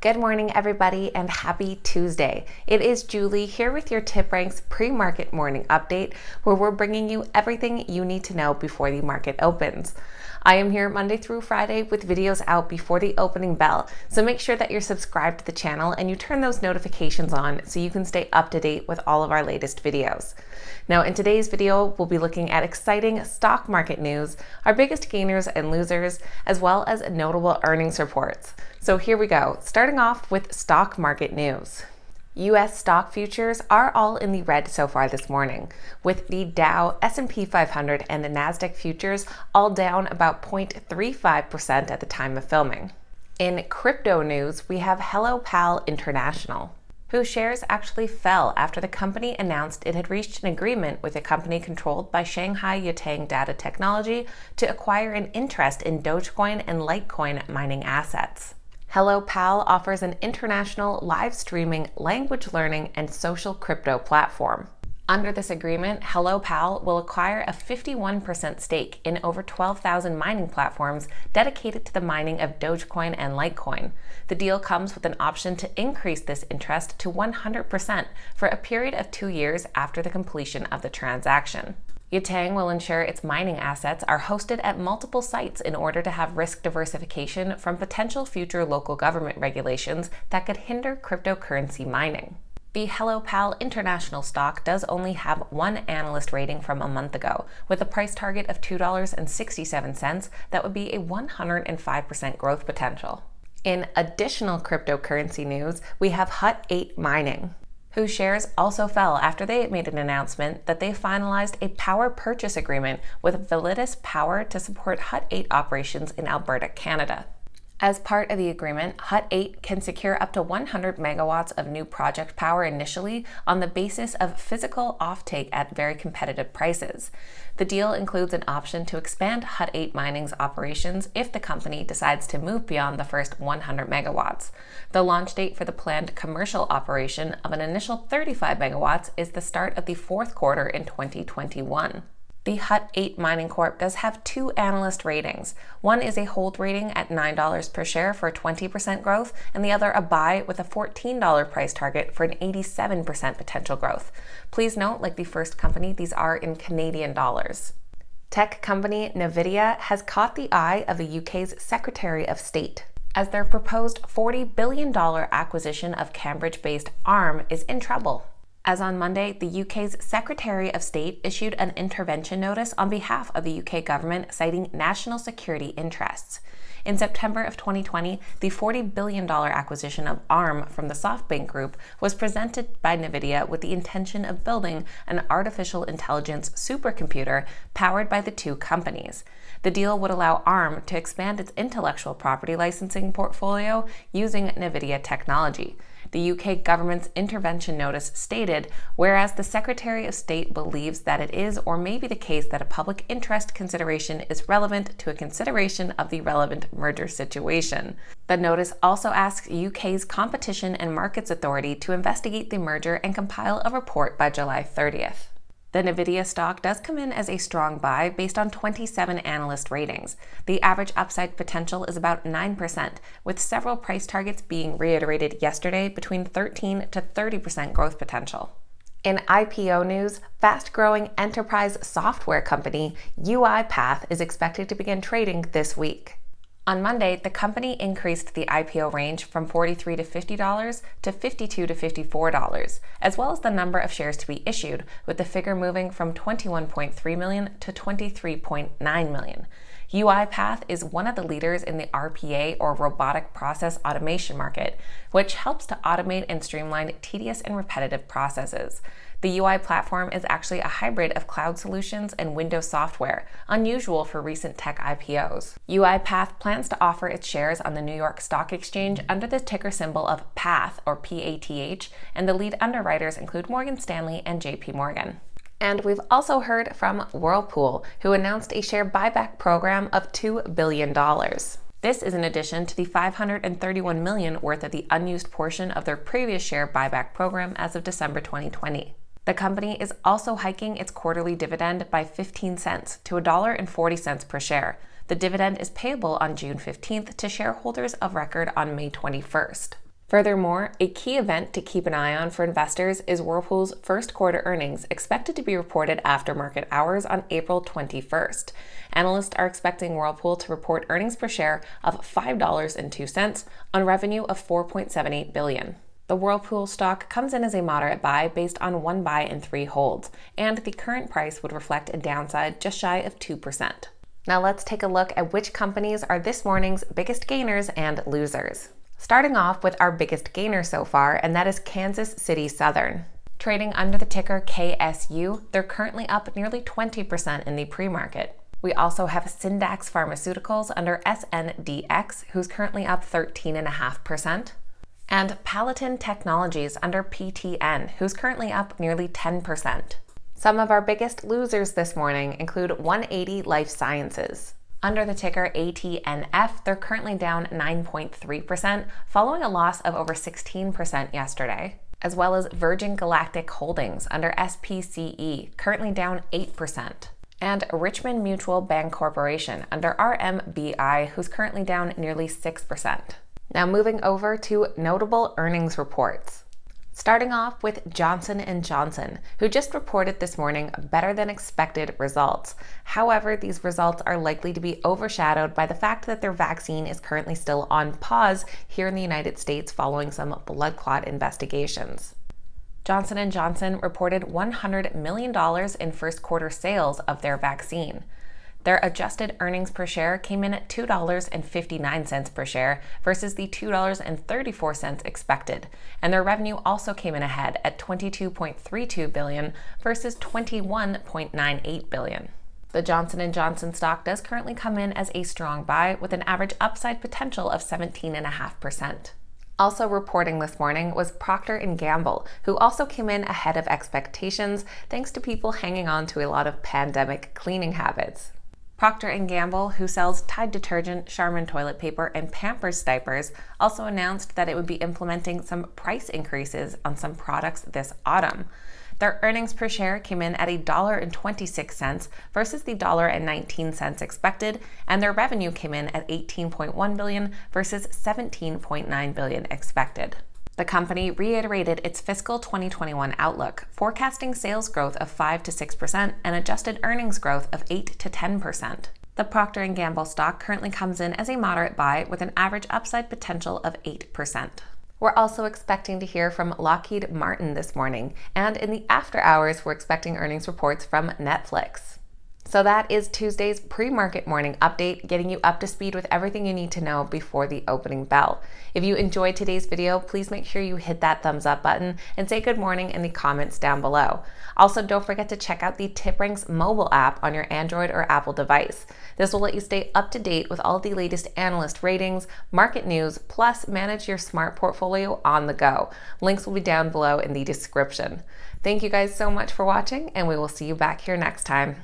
Good morning, everybody, and happy Tuesday. It is Julie here with your TipRanks pre-market morning update, where we're bringing you everything you need to know before the market opens. I am here Monday through Friday with videos out before the opening bell, so make sure that you're subscribed to the channel and you turn those notifications on so you can stay up to date with all of our latest videos. Now, in today's video, we'll be looking at exciting stock market news, our biggest gainers and losers, as well as notable earnings reports. So here we go, starting off with stock market news. U.S. stock futures are all in the red so far this morning, with the Dow, S&P 500, and the NASDAQ futures all down about 0.35% at the time of filming. In crypto news, we have Pal Int'l, whose shares actually fell after the company announced it had reached an agreement with a company controlled by Shanghai Yutang Data Technology to acquire an interest in Dogecoin and Litecoin mining assets. Pal offers an international live streaming, language learning, and social crypto platform. Under this agreement, Pal will acquire a 51% stake in over 12,000 mining platforms dedicated to the mining of Dogecoin and Litecoin. The deal comes with an option to increase this interest to 100% for a period of 2 years after the completion of the transaction. Yutang will ensure its mining assets are hosted at multiple sites in order to have risk diversification from potential future local government regulations that could hinder cryptocurrency mining. The Pal Int'l stock does only have one analyst rating from a month ago, with a price target of $2.67 that would be a 105% growth potential. In additional cryptocurrency news, we have HUTWF mining, whose shares also fell after they made an announcement that they finalized a power purchase agreement with Validus Power to support HUTWF operations in Alberta, Canada. As part of the agreement, HUTWF can secure up to 100 megawatts of new project power initially on the basis of physical offtake at very competitive prices. The deal includes an option to expand HUTWF mining's operations if the company decides to move beyond the first 100 megawatts. The launch date for the planned commercial operation of an initial 35 megawatts is the start of the fourth quarter in 2021. The HUTWF Mining Corp does have two analyst ratings. One is a hold rating at $9 per share for 20% growth, and the other a buy with a $14 price target for an 87% potential growth. Please note, like the first company, these are in Canadian dollars. Tech company Nvidia has caught the eye of the UK's Secretary of State, as their proposed $40 billion acquisition of Cambridge-based ARM is in trouble. As on Monday, the UK's Secretary of State issued an intervention notice on behalf of the UK government citing national security interests. In September of 2020, the $40 billion acquisition of ARM from the SoftBank Group was presented by Nvidia with the intention of building an artificial intelligence supercomputer powered by the two companies. The deal would allow ARM to expand its intellectual property licensing portfolio using Nvidia technology. The UK government's intervention notice stated, whereas the Secretary of State believes that it is or may be the case that a public interest consideration is relevant to a consideration of the relevant merger situation. The notice also asks UK's Competition and Markets Authority to investigate the merger and compile a report by July 30th. The Nvidia stock does come in as a strong buy based on 27 analyst ratings. The average upside potential is about 9%, with several price targets being reiterated yesterday between 13 to 30% growth potential. In IPO news, fast-growing enterprise software company UiPath is expected to begin trading this week. On Monday, the company increased the IPO range from $43 to $50 to $52 to $54, as well as the number of shares to be issued, with the figure moving from 21.3 million to 23.9 million. UiPath is one of the leaders in the RPA, or robotic process automation market, which helps to automate and streamline tedious and repetitive processes. The UI platform is actually a hybrid of cloud solutions and Windows software, unusual for recent tech IPOs. UiPath plans to offer its shares on the New York Stock Exchange under the ticker symbol of PATH, or PATH, and the lead underwriters include Morgan Stanley and JP Morgan. And we've also heard from Whirlpool, who announced a share buyback program of $2 billion. This is in addition to the $531 million worth of the unused portion of their previous share buyback program as of December 2020. The company is also hiking its quarterly dividend by 15 cents to $1.40 per share. The dividend is payable on June 15th to shareholders of record on May 21st. Furthermore, a key event to keep an eye on for investors is Whirlpool's first quarter earnings, expected to be reported after market hours on April 21st. Analysts are expecting Whirlpool to report earnings per share of $5.02 on revenue of $4.78 billion. The Whirlpool stock comes in as a moderate buy based on 1 buy and 3 holds, and the current price would reflect a downside just shy of 2%. Now let's take a look at which companies are this morning's biggest gainers and losers. Starting off with our biggest gainer so far, and that is Kansas City Southern. Trading under the ticker KSU, they're currently up nearly 20% in the pre-market. We also have Syndax Pharmaceuticals under SNDX, who's currently up 13.5%, and Paladin Technologies under PTN, who's currently up nearly 10%. Some of our biggest losers this morning include 180 Life Sciences. Under the ticker ATNF, they're currently down 9.3%, following a loss of over 16% yesterday, as well as Virgin Galactic Holdings under SPCE, currently down 8%, and Richmond Mutual Bank Corporation under RMBI, who's currently down nearly 6%. Now moving over to notable earnings reports. Starting off with Johnson & Johnson, who just reported this morning better than expected results. However, these results are likely to be overshadowed by the fact that their vaccine is currently still on pause here in the United States following some blood clot investigations. Johnson & Johnson reported $100 million in first quarter sales of their vaccine. Their adjusted earnings per share came in at $2.59 per share versus the $2.34 expected, and their revenue also came in ahead at $22.32 billion versus $21.98 billion. The Johnson & Johnson stock does currently come in as a strong buy with an average upside potential of 17.5%. Also reporting this morning was Procter & Gamble, who also came in ahead of expectations thanks to people hanging on to a lot of pandemic cleaning habits. Procter & Gamble, who sells Tide detergent, Charmin toilet paper, and Pampers diapers, also announced that it would be implementing some price increases on some products this autumn. Their earnings per share came in at $1.26 versus the $1.19 expected, and their revenue came in at $18.1 billion versus $17.9 billion expected. The company reiterated its fiscal 2021 outlook, forecasting sales growth of 5 to 6% and adjusted earnings growth of 8 to 10%. The Procter & Gamble stock currently comes in as a moderate buy with an average upside potential of 8%. We're also expecting to hear from Lockheed Martin this morning, and in the after hours, we're expecting earnings reports from Netflix. So that is Tuesday's pre-market morning update, getting you up to speed with everything you need to know before the opening bell. If you enjoyed today's video, please make sure you hit that thumbs up button and say good morning in the comments down below. Also, don't forget to check out the TipRanks mobile app on your Android or Apple device. This will let you stay up to date with all the latest analyst ratings, market news, plus manage your smart portfolio on the go. Links will be down below in the description. Thank you guys so much for watching, and we will see you back here next time.